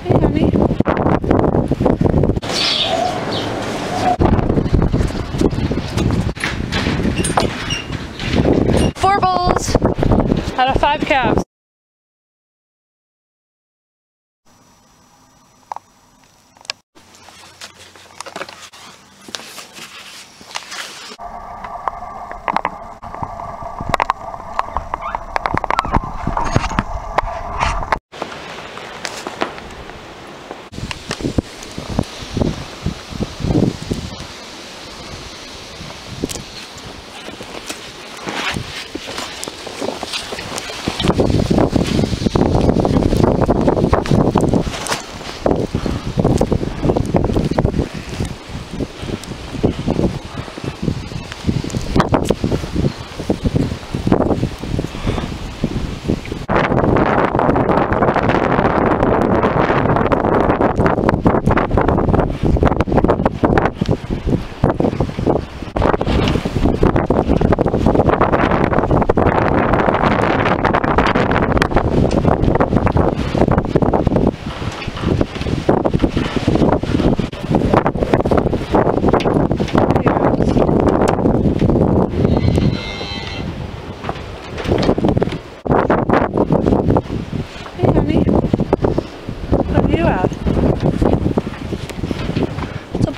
Hey, honey. Four bulls out of 5 calves.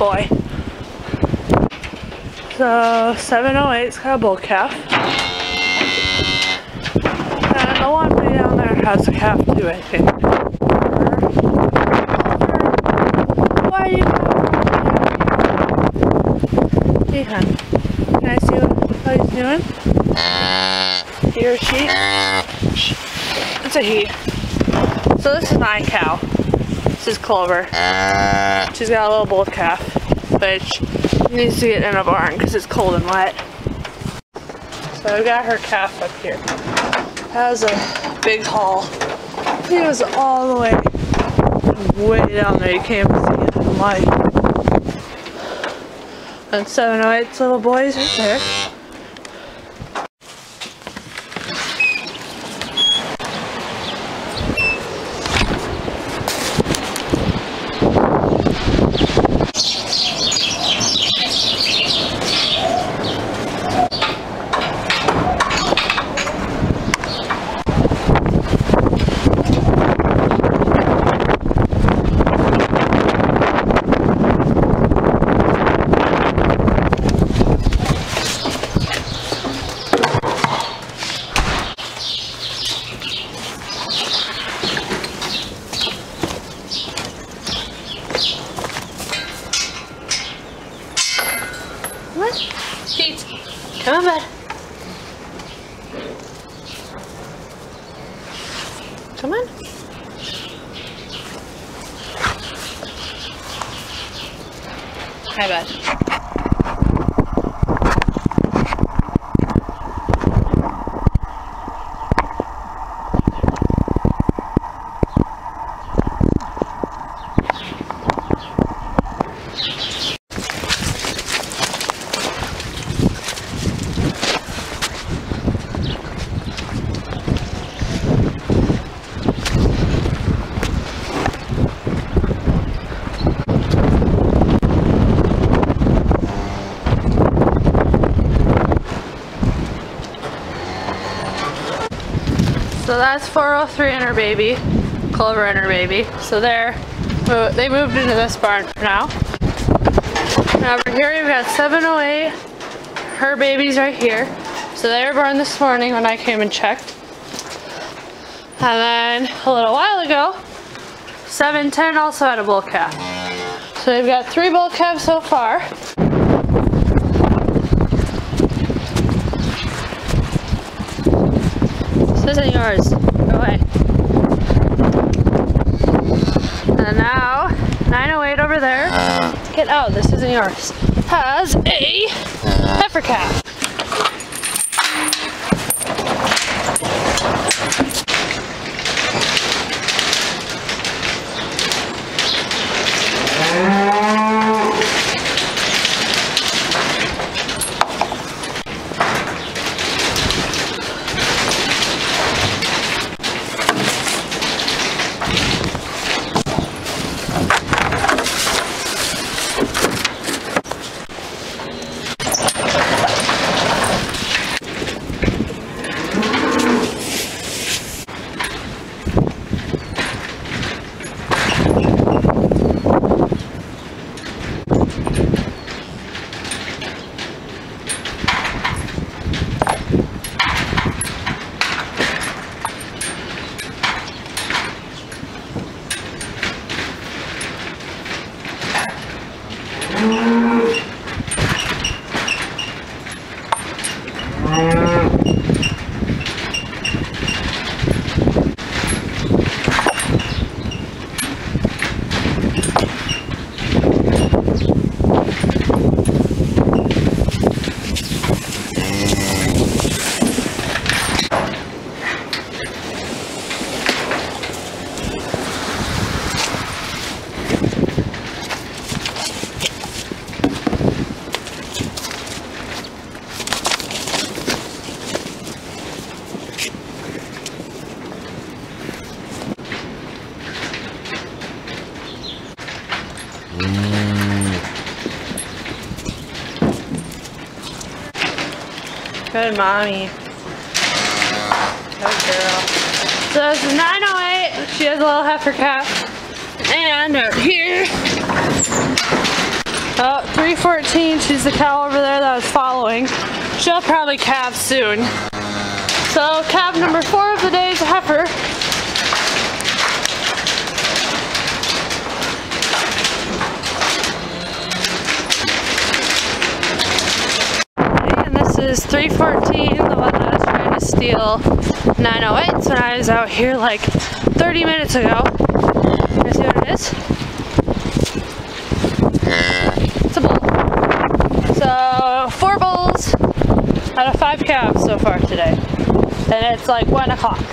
Boy. So 708's got a bull calf. And the one way down there has a calf too, I think. Why are you? Hey, hon. Can I see how he's doing? He or she? It's a he. So this is my cow. This is Clover. She's got a little bull calf, which needs to get in a barn because it's cold and wet. So I got her calf up here. Has a big haul. He was all the way down there. You can't even see it in the light. And 708's little boy's right there. What? Pete, come on, bud. Come on. Hi, bud. So that's 403 and her baby, Clover and her baby. So they moved into this barn for now. Now over here we've got 708, her baby's right here. So they were born this morning when I came and checked. And then a little while ago, 710 also had a bull calf. So we've got 3 bull calves so far. This isn't yours. Go away. And now, 908 over there. Get out. This isn't yours. Has a heifer calf. Good mommy. Good girl. So it's 9:08. She has a little heifer calf. And out here. Oh, 3:14. She's the cow over there that I was following. She'll probably calve soon. So calf number 4 of the day is a heifer. And this is 3:14, the one that I was trying to steal 9:08 when I was out here like 30 minutes ago. You see what it is? It's a bull. So 4 bulls out of 5 calves so far today. And it's like 1 o'clock.